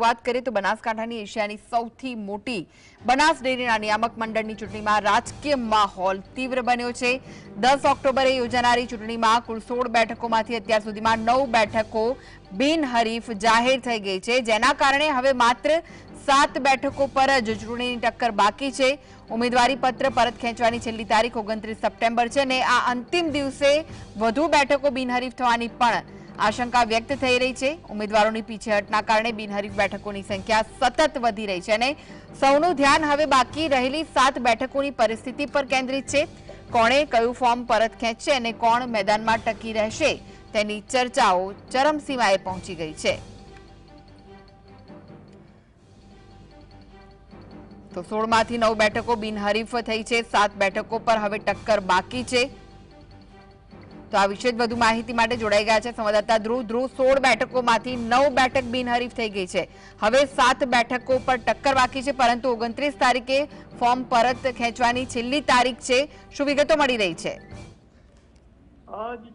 વાત કરીએ તો બનાસકાંઠાની એશિયાની સૌથી મોટી બનાસ ડેરીના નિયામક મંડળની ચૂંટણીમાં રાજકીય માહોલ તીવ્ર બન્યો છે। 10 ઓક્ટોબરે યોજાનારી ચૂંટણીમાં કુલ 16 બેઠકોમાંથી અત્યાર સુધીમાં 9 બેઠકો બિનહરીફ જાહેર થઈ ગઈ છે, જેના કારણે હવે માત્ર 7 બેઠકો પર જ ચૂંટણીની ટક્કર બાકી છે। ઉમેદવારી પત્ર પરત ખેંચવાની છેલ્લી તારીખ 29 સપ્ટેમ્બર છે અને આ અંતિમ દિવસે વધુ બેઠકો બિનહરીફ થવાની પણ आशंका व्यक्त થઈ રહી છે। ઉમેદવારોની પીછેહટના કારણે બિનહરીફ બેઠકોની સંખ્યા સતત વધી રહી છે અને સૌનું ધ્યાન હવે બાકી રહેલી 7 બેઠકોની પરિસ્થિતિ પર કેન્દ્રિત છે। કોણે કયું ફોર્મ પરત ખેંચશે અને કોણ મેદાનમાં ટકી રહેશે તેની ચર્ચાઓ ચરમસીમાએ પહોંચી ગઈ છે। તો 16 માંથી 9 બેઠકો બિનહરીફ થઈ છે, 7 બેઠકો પર હવે ટક્કર બાકી છે। तो आ विषय વધુ માહિતી માટે જોડાઈ ગયા છે સંવાદદાતા ધ્રુવ। 16 બેઠકોમાંથી 9 બેઠક બિનહરીફ થઈ ગઈ છે, હવે 7 બેઠકો પર ટક્કર બાકી છે, પરંતુ 29 તારીખે ફોર્મ પરત ખેંચવાની છેલ્લી તારીખ છે। શું વિગતો મળી રહી છે?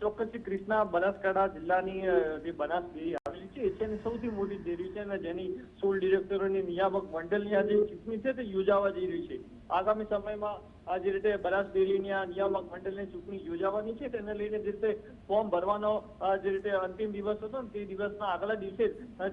ચોક્કસથી કૃષ્ણા, બનાસકાંઠા જિલ્લાની જે બનાસ ડેરી આવેલી છે એશિયાની સૌથી મોટી ડેરી છે અને જેની 16 ડિરેક્ટરોની નિયામક મંડળની આ જે ચૂંટણી છે તે યોજાવા જઈ રહી છે। આગામી સમયમાં આ જે રીતે બનાસ ડેરીની આ નિયામક મંડળની ચૂંટણી યોજાવાની છે તેને લઈને જે રીતે ફોર્મ ભરવાનો જે રીતે અંતિમ દિવસ હતો ને તે દિવસના આગલા દિવસે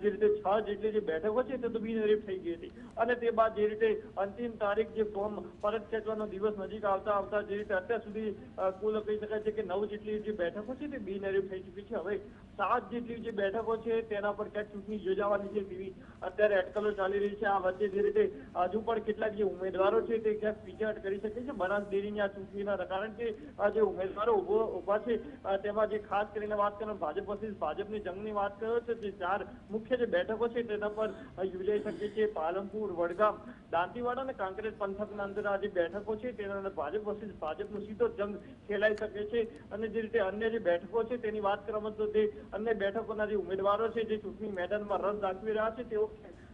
જે રીતે 6 જેટલી જે બેઠકો છે તે તો બિનહરીફ થઈ ગઈ હતી અને તે બાદ જે રીતે અંતિમ તારીખ જે ફોર્મ પરત ખેંચવાનો દિવસ નજીક આવતા જે રીતે અત્યાર સુધી કુલ કહી શકાય છે કે 9 જેટલી જે બેઠકો છે તે બિનહરીફ થઈ ચૂકી છે। હવે 7 જેટલી જે બેઠકો છે તેના પર ક્યાંક ચૂંટણી યોજાવાની છે તેવી અત્યારે અટકળો ચાલી રહી છે। આ વચ્ચે જે રીતે હજુ પણ કેટલાક જે ઉમેદવારો છે તે ક્યાંક પીછેહટ કરી શકે છે બનાસ ડેરીની આ ચૂંટણીના, કારણ કે આ જે ઉમેદવારો ઉભા છે તેમાં જે ખાસ કરીને વાત કરો ભાજપ વર્સિસ ભાજપની જંગની વાત કરો તો જે 4 મુખ્ય જે બેઠકો છે તેના પર યોજાઈ શકે છે। પાલનપુર, વડગામ, દાંતીવાડા અને કાંકરેજ પંથકના અંદર આ જે બેઠકો છે તેના અંદર ભાજપ વર્સિસ ભાજપનો સીધો જંગ ખેલાઈ શકે છે અને જે રીતે અન્ય જે બેઠકો છે તેની વાત કરવામાં તો તે અન્ય બેઠકોના જે ઉમેદવારો છે જે ચૂંટણી મેદાનમાં રસ દાખવી રહ્યા છે તેઓ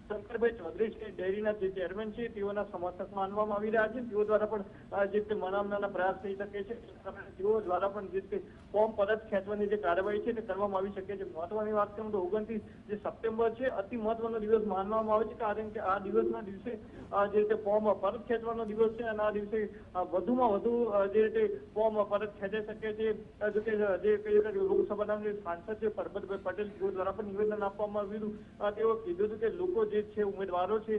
શંકરભાઈ ચૌધરી છે ડેરીના જે ચેરમેન છે તેઓના સમર્થક માનવામાં આવી રહ્યા છે। તેઓ દ્વારા પણ જે રીતે મનામનાના પ્રયાસ થઈ શકે છે, તેઓ દ્વારા પણ જે રીતે ફોર્મ પરત ખેંચવાની જે કાર્યવાહી છે તે કરવામાં આવી શકે છે। મહત્વની વાત કરું તો 29 જે સપ્ટેમ્બર છે અતિ મહત્વનો દિવસ માનવામાં આવે છે, કારણ કે આ દિવસના દિવસે જે રીતે ફોર્મ પરત ખેંચવાનો દિવસ છે અને આ દિવસે વધુમાં વધુ જે રીતે ફોર્મ પરત ખેંચાઈ શકે છે। જો કે જે લોકસભાના જે સાંસદ છે પરબતભાઈ પટેલ તેઓ દ્વારા પણ નિવેદન આપવામાં આવ્યું હતું। તેઓ કીધું હતું કે લોકો જે છે ઉમેદવારો છે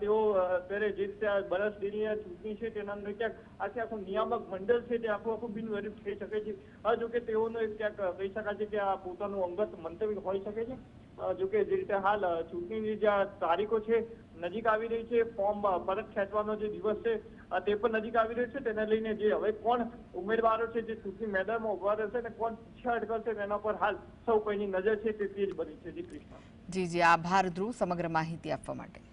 તેઓ અત્યારે જે રીતે બનાસ ડેરીની ચૂંટણી છે તેના અંદર ક્યાંક આખું નિયામક મંડળ છે તે આખું બિનહરીફ થઈ શકે છે। જો કે તેઓનો ક્યાંક કહી શકાય છે કે આ પોતાનું અંગત મંતવ્ય હોઈ શકે છે। જો કે જે રીતે હાલ ચૂંટણીની જે તારીખો છે નજીક આવી રહી છે, ફોર્મ પરત ખેંચવાનો જે દિવસ છે તે પણ નજીક આવી રહ્યો છે, તેને લઈને જે હવે કોણ ઉમેદવારો છે જે ચૂંટણી મેદાનમાં ઉભા રહેશે અને કોણ પીછેહટ કરશે તેના પર હાલ સૌ કોઈની નજર છે તે તેજ બની છે। જી કૃષ્ણ। જી આભાર ધ્રુવ સમગ્ર માહિતી આપવા માટે।